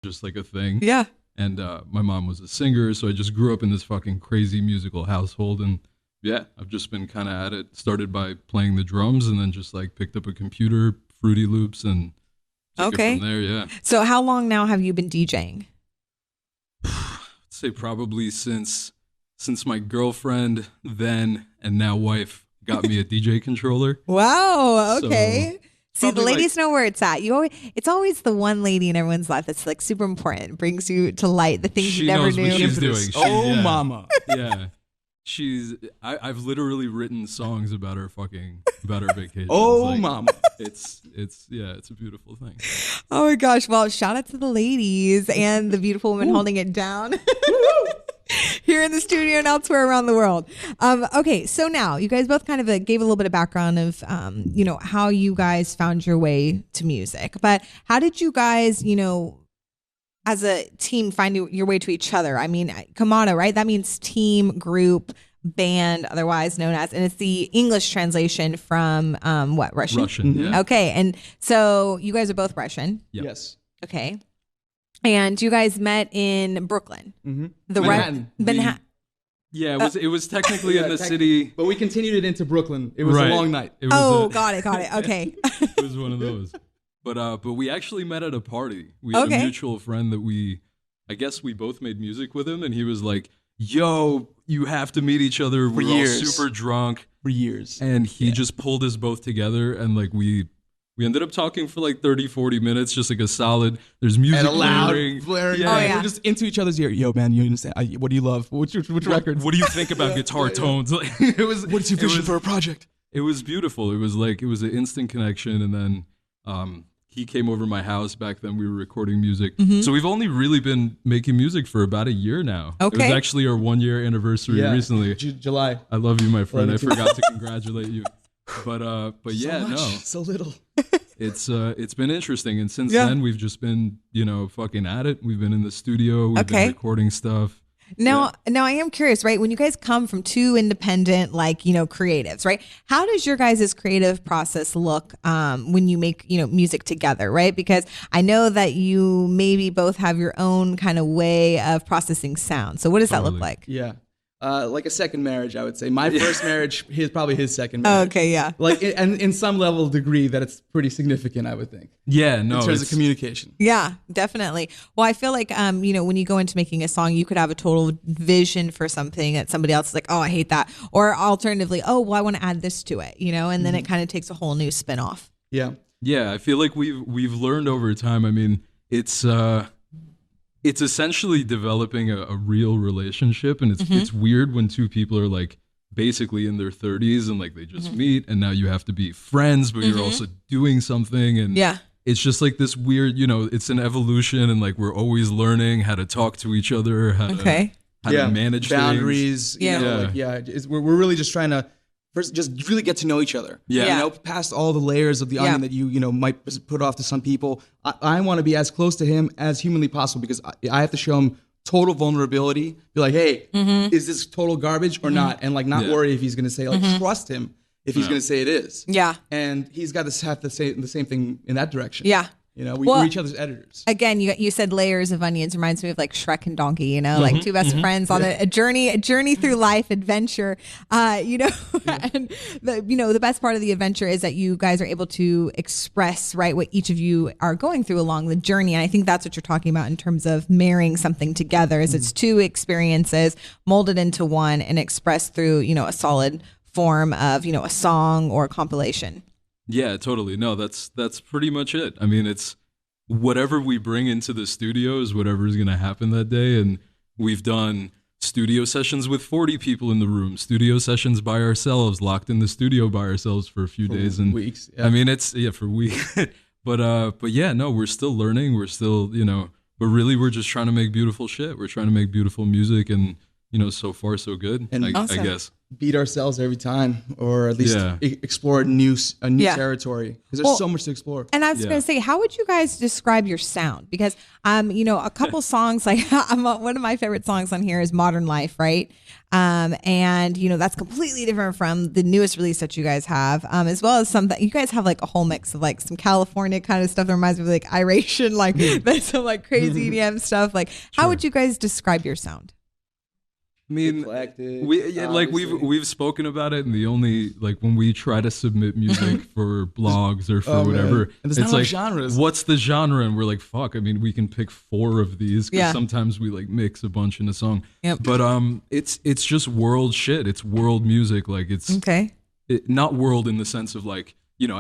just like a thing. Yeah. And my mom was a singer, so I just grew up in this fucking crazy musical household. And yeah, I've just been kind of at it. Started by playing the drums, and then just like picked up a computer, Fruity Loops, and took it from Okay. there. Yeah, So how long now have you been DJing? I'd say probably since my girlfriend then and now wife got me a DJ controller. Wow. So Okay. See, the probably ladies know where it's at. It's always the one lady in everyone's life that's like super important, brings you to light, the things she you never knows knew. what she's doing. Oh, Yeah, mama. yeah. I've literally written songs about her vacation. Oh, Like, mama. It's yeah, it's a beautiful thing. Oh my gosh. Well, shout out to the ladies and the beautiful woman holding it down here in the studio and elsewhere around the world. Okay. So now you guys both kind of gave a little bit of background of, how you guys found your way to music, but how did you guys, as a team find your way to each other? I mean, Komanda, right? That means team, group, band, otherwise known as, and it's the English translation from what, Russian? Russian, yeah. Okay, and so you guys are both Russian. Yep. Yes. Okay, and you guys met in Brooklyn, the Manhattan. Manhattan. Yeah, it was technically in the tech- city. But we continued it into Brooklyn. It was Right. a long night. It was Oh, a- got it. Okay. it was one of those. But we actually met at a party. We had Okay. a mutual friend that I guess we both made music with him, and he was like, "Yo, you have to meet each other." We're all years. super drunk, For years. and he just pulled us both together, and like we ended up talking for like 30, 40 minutes, just like a solid. There's music And a loud blaring. blaring. Yeah. Oh, yeah. We're just into each other's ear. Yo, man, you understand? What do you love? Which records? What do you think about guitar tones? Like, it was. What's your it vision was- for a project? It was beautiful. It was an instant connection, and then he came over my house. Back then, we were recording music, so we've only really been making music for about a year now. It Okay. was actually our 1 year anniversary recently. July. I love you, my friend. Love I you too. forgot to congratulate you, but yeah, so much, no, so little. it's been interesting, and since Yeah. then we've just been fucking at it. We've been in the studio. We've Okay. been recording stuff. Now I am curious, right? When you guys come from two independent, creatives, right? How does your guys' creative process look when you make, music together, right? Because I know that you maybe both have your own kind of way of processing sound. So what does that look Totally. like? Yeah. Like a second marriage, I would say. My first marriage, probably his second marriage. Okay, yeah. And in some level of degree that it's pretty significant, I would think. Yeah, no, In terms of it's- communication. Yeah, definitely. Well, I feel like, when you go into making a song, you could have a total vision for something that somebody else is like, oh, I hate that. Or alternatively, oh, well, I want to add this to it, and then it kind of takes a whole new spin off. Yeah. Yeah, I feel like we've learned over time. I mean, it's essentially developing a real relationship, and it's weird when two people are like basically in their 30s and like they just meet, and now you have to be friends, but you're also doing something, and Yeah. it's just like this weird, it's an evolution, and like we're always learning how to talk to each other, how to manage boundaries. things. Yeah. We're really just trying to first just really get to know each other. Yeah. Past all the layers of the onion that you might put off to some people. I want to be as close to him as humanly possible because I have to show him total vulnerability. Be like, hey, is this total garbage or not? And like not worry if he's going to say trust him if he's going to say it is. Yeah. And he's got to have to say the same thing in that direction. Yeah. We're each other's editors. Again, you said layers of onions reminds me of like Shrek and Donkey, like two best friends on a journey through life adventure. And the best part of the adventure is that you guys are able to express what each of you are going through along the journey. And I think that's what you're talking about in terms of marrying something together. Is it's two experiences molded into one and expressed through a solid form of a song or a compilation. Yeah, totally. No, that's pretty much it. I mean, it's whatever we bring into the studio is whatever is going to happen that day. And we've done studio sessions with 40 people in the room, studio sessions by ourselves, locked in the studio by ourselves for a few days and weeks. Yeah. I mean, it's for weeks. but yeah, no, we're still learning. We're still, but really we're just trying to make beautiful shit. We're trying to make beautiful music, and so far so good. And I Awesome. guess. beat ourselves every time, or at least Yeah. explore a new Yeah. territory, because there's Well, so much to explore. And I was Yeah. going to say, how would you guys describe your sound? Because, a couple songs, like one of my favorite songs on here is Modern Life, right? And that's completely different from the newest release that you guys have, as well as some that you guys have like a whole mix of like some California kind of stuff that reminds me of like Iration, like there's some like crazy EDM stuff. Like, how would you guys describe your sound? I mean, Eclectic, we've spoken about it, and the only when we try to submit music for blogs or for whatever, man. And there's not it's enough like genres. what's the genre? And we're like, fuck. I mean, we can pick 4 of these because Yeah. sometimes we mix a bunch in a song. Yep. But it's just world shit. It's world music. Like it's Okay. not world in the sense of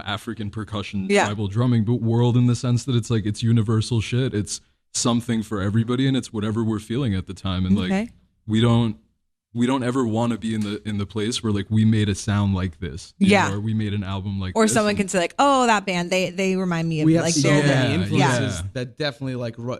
African percussion, Yeah. tribal drumming, but world in the sense that it's universal shit. It's something for everybody, and it's whatever we're feeling at the time. And Okay. we don't ever want to be in the place where we made a sound like this, Yeah. or we made an album like Or this. someone can say like, oh, that band, they remind me of We have like so their many Yeah, influences yeah. that definitely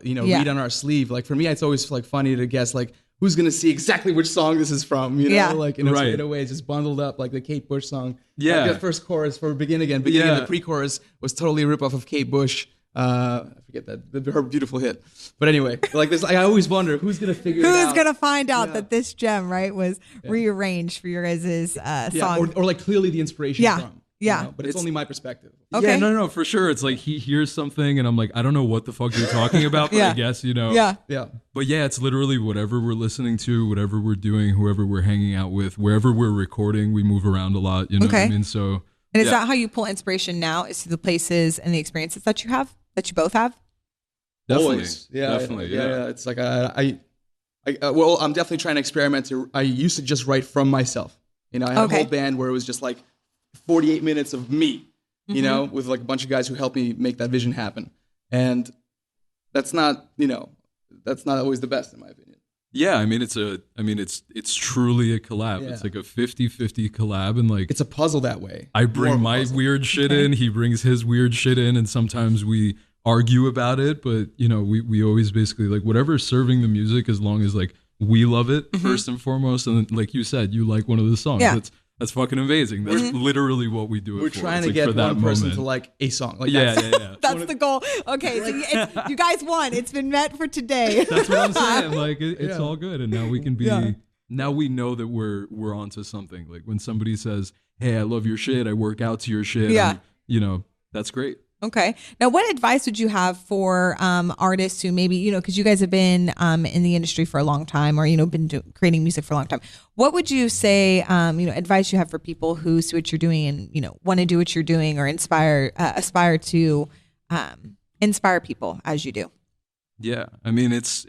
Yeah. read on our sleeve. Like for me, it's always funny to guess who's gonna see exactly which song this is from. Yeah. In a way, it's just bundled up like the Kate Bush song. Yeah. Like the first chorus for Begin Again. Begin Again, Yeah. the pre-chorus was totally a ripoff of Kate Bush. I forget her beautiful hit. But anyway, this, I always wonder who's gonna figure it out. Who's gonna find out that this gem, right, was rearranged for your guys' Yeah, song? or clearly the inspiration Yeah. from. Yeah. But it's only my perspective. Okay. Yeah, no, for sure. It's he hears something, and I'm like, I don't know what the fuck you're talking about, but Yeah. I guess Yeah. Yeah. But yeah, it's literally whatever we're listening to, whatever we're doing, whoever we're hanging out with, wherever we're recording. We move around a lot. You know what Okay. I mean? So. And is yeah. that how you pull inspiration now? Is through the places and the experiences that you have, that you both have? Definitely. Always. Yeah. Definitely. Yeah. It's like I'm definitely trying to experiment. I used to just write from myself. I had a Okay. whole band where it was just 48 minutes of me, with a bunch of guys who helped me make that vision happen. And that's not always the best in my opinion. Yeah, I mean it's truly a collab. Yeah. It's like a 50-50 collab, and It's a puzzle that way. I More bring of a my puzzle. weird shit in, he brings his weird shit in, and sometimes we argue about it, but we always basically whatever's serving the music, as long as we love it first and foremost, and then, like you said, you like one of the songs. Yeah. That's fucking amazing. That's literally what we do it We're for. trying It's to get for that one person moment. to like a song. Yeah. That's the goal. Okay, so you guys won. It's been met for today. That's what I'm saying. It's Yeah. all good, and now we can be. Yeah. Now we know that we're onto something. Like when somebody says, "Hey, I love your shit. I work out to your shit." Yeah. That's great. Okay. Now, what advice would you have for artists who maybe, because you guys have been in the industry for a long time, or, been creating music for a long time? What would you say, advice you have for people who see what you're doing and, want to do what you're doing, or aspire to inspire people as you do? Yeah, I mean, it's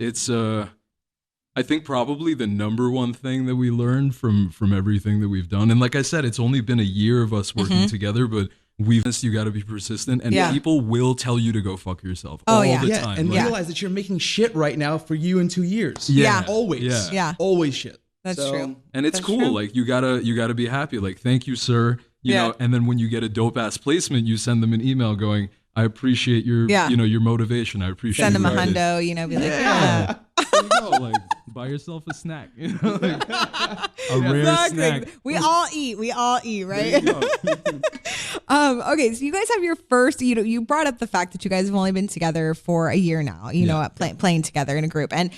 I think probably the number one thing that we learned from everything that we've done, and like I said, it's only been a year of us working together, but you got to be persistent, and Yeah. people will tell you to go fuck yourself Oh, all yeah. the Yeah, time. and Like, realize that you're making shit right now for you in 2 years. Yeah. Always. Yeah. Always shit. That's true. and it's That's cool. true. Like you gotta be happy. Like, thank you, sir. You Yeah. know, and then when you get a dope ass placement, you send them an email going, "I appreciate your Yeah. your motivation. I appreciate Send them a your guidance." hundo, be like, yeah. There you go. Like, buy yourself a snack. Like, a rare Exactly. snack. We all eat, right? There you go. Okay, so you guys have your first, you brought up the fact that you guys have only been together for a year now, playing together in a group. And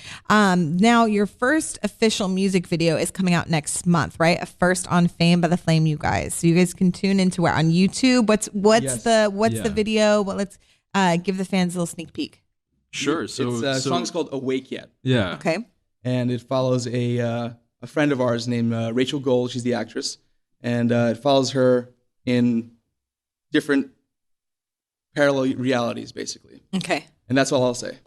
now your first official music video is coming out next month, right? A First on Fame by the Flame, you guys. So you guys can tune into where on YouTube. What's Yes. the Yeah. video? Well, let's give the fans a little sneak peek. Sure. So, It's song's called Awake Yet. yeah. Okay. And it follows a friend of ours named Rachel Gold. She's the actress. And it follows her in different parallel realities, basically. Okay. And that's all I'll say.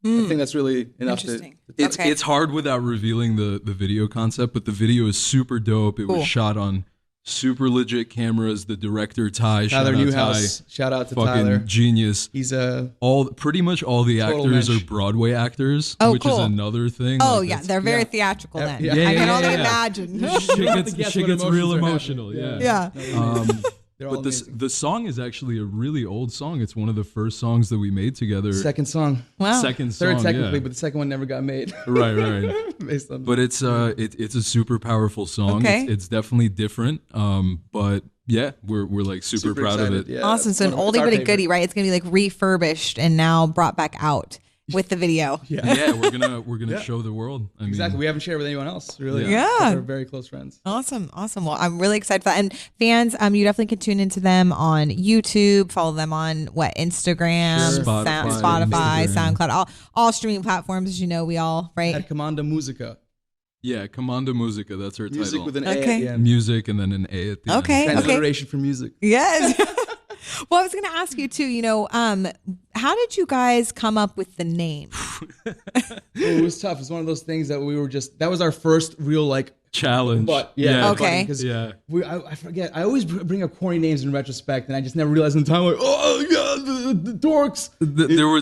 I think that's really enough to... Interesting. It's Okay. hard without revealing the video concept, but the video is super dope. It Cool. was shot on super legit cameras. The director Ty, Tyler shout out Newhouse. Shout out to Ty, fucking Tyler. genius. He's Pretty much all the Total actors mensch. are Broadway actors, Oh, which is cool. another thing. Oh, Like, yeah. it's- They're very yeah. theatrical then. Yeah. I can Yeah, only yeah, yeah. imagine. shit to guess gets what real emotions are emotional. happening. Yeah. Yeah. They're all But amazing. the song is actually a really old song. It's one of the first songs that we made together. Second song. Wow. Second song, Third technically, yeah. but the second one never got made. Right. Based on But it's a super powerful song. Okay. It's definitely different. But yeah, we're like super proud excited, of it. yeah. Awesome. So an It's oldie our but a favorite. goodie, right? It's gonna be like refurbished and now brought back out with the video. Yeah, we're gonna show the world. I mean, Exactly. We haven't shared with anyone else, really. Yeah. We're very close friends. Awesome. Well, I'm really excited for that. And fans, you definitely can tune into them on YouTube, follow them on Instagram, Sure. Spotify, Instagram. SoundCloud, all streaming platforms, as you know, we all, right? At Komanda Musica. Yeah, Komanda Musica. That's her Music title. with an A Okay. at the end. Music and then an A at the Okay. end. Transliteration for music. Yes. Well, I was going to ask you too, how did you guys come up with the name? It was tough. It's one of those things that we were that was our first real like Challenge. but yeah. Okay. Because Yeah. I forget. I always bring up corny names in retrospect, and I just never realized in time. Like, oh yeah, the dorks. There were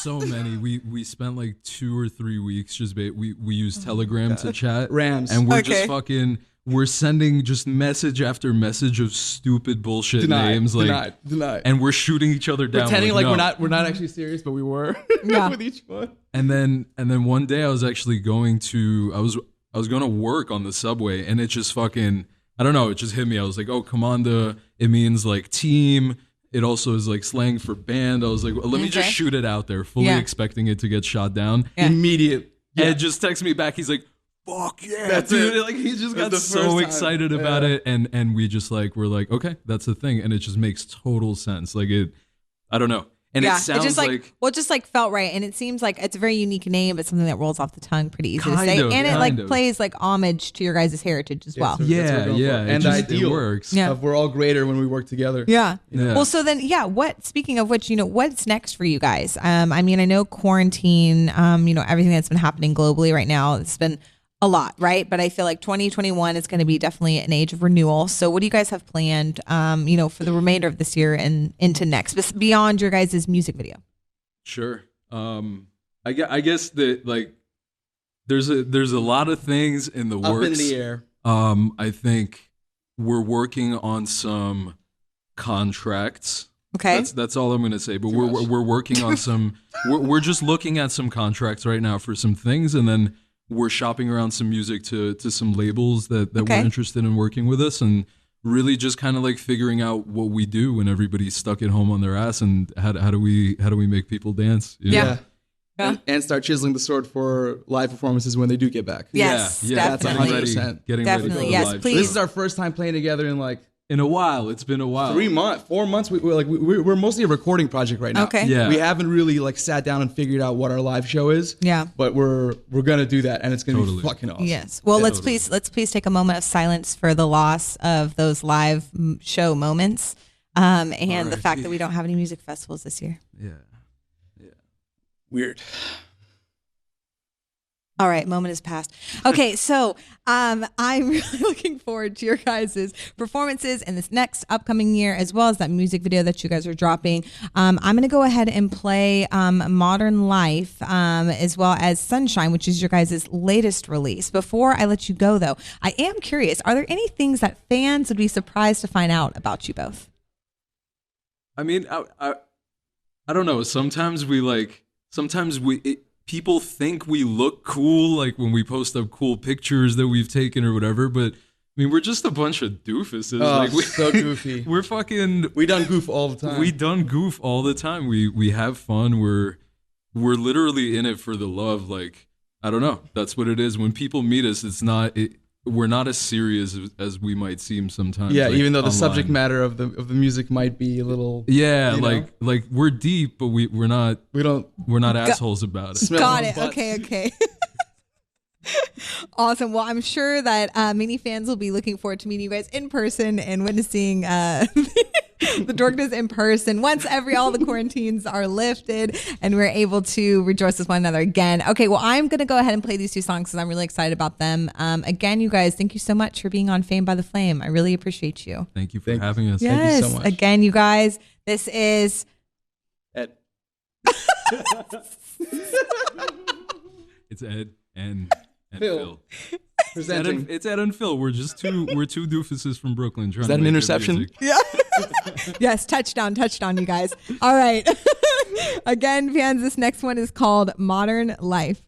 so many. We spent like 2 or 3 weeks just we used Telegram to chat. Rams. And we're Okay. just fucking we're sending just message after message of stupid bullshit Denied. names like Denied. and we're shooting each other down Pretending like no. we're not actually serious, but we were Yeah. with each one. And then one day I was actually going to I was going to work on the subway and it just fucking I don't know, it just hit me. I was like, "Oh, Komanda, it means like team. It also is like slang for band." I was like, well, "Let me just Okay. shoot it out there," fully Yeah. expecting it to get shot down. Yeah. Immediate. Ed just texted me back. He's like, "Fuck yeah, That's dude!" it. Like he just That's got the so first time. excited about Yeah. it, and we just like we're like, okay, that's the thing, and it just makes total sense. Like it, I don't know, and Yeah, it sounds just like well, it just like felt right, and it seems like it's a very unique name, but something that rolls off the tongue pretty easy to Kind say, of, and it like kind of. plays like homage to your guys' heritage as well. That's what we're going for. and And the the it ideal works. Yeah. of we're all greater when we work together. Yeah. Yeah. Well, so then, what, speaking of which, what's next for you guys? I mean, I know quarantine, everything that's been happening globally right now, it's been a lot, right? But I feel like 2021 is going to be definitely an age of renewal. So what do you guys have planned, for the remainder of this year and into next, beyond your guys' music video? Sure. I guess that like there's a lot of things in the Up works. in the air. I think we're working on some contracts. Okay. That's all I'm gonna say. But much. we're working on some. We're just looking at some contracts right now for some things, and then we're shopping around some music to some labels that Okay. were interested in working with us, and really just kind of like figuring out what we do when everybody's stuck at home on their ass, and how do we make people dance? You know? Yeah. Yeah. And start chiseling the sword for live performances when they do get back. Yes, yeah, definitely. Getting ready, 100%. getting Definitely, ready for the yes, live please. show. This is our first time playing together in like In a while, it's been a while. 4 months. We're mostly a recording project right now. Okay. Yeah. We haven't really like sat down and figured out what our live show is. Yeah. But we're gonna do that, and it's gonna Totally. be fucking awesome. Yes. Well, let's please take a moment of silence for the loss of those live show moments, and the RIP. fact that we don't have any music festivals this year. Yeah. Weird. All right, moment has passed. Okay, so I'm really looking forward to your guys' performances in this next upcoming year, as well as that music video that you guys are dropping. I'm going to go ahead and play Modern Life, as well as Sunshine, which is your guys' latest release. Before I let you go, though, I am curious, are there any things that fans would be surprised to find out about you both? I mean, I don't know. Sometimes people think we look cool, like when we post up cool pictures that we've taken or whatever. But I mean, we're just a bunch of doofuses. Oh, like so goofy. We're fucking. We done goof all the time. We done goof all the time. We have fun. We're literally in it for the love. Like I don't know. That's what it is. When people meet us, we're not as serious as we might seem sometimes. Yeah, like, even though the online. subject matter of the music might be a little. Yeah, you know? like we're deep, but we're not We don't assholes about it. smell Got no it. butts. Okay. Awesome. Well, I'm sure that many fans will be looking forward to meeting you guys in person and witnessing the Dorkness in person once all the quarantines are lifted and we're able to rejoice with one another again. Okay, well, I'm going to go ahead and play these two songs because I'm really excited about them. Again, you guys, thank you so much for being on Fame by the Flame. I really appreciate you. Thank you for having us. Thank you Yes. so much. Again, you guys, this is... Ed. It's Ed and Phil. Phil. Presenting. It's Ed and Phil. We're two doofuses from Brooklyn. Trying Is that to an make good interception? music. Yeah. Yes, touchdown, you guys. All right. Again, fans, this next one is called Modern Life.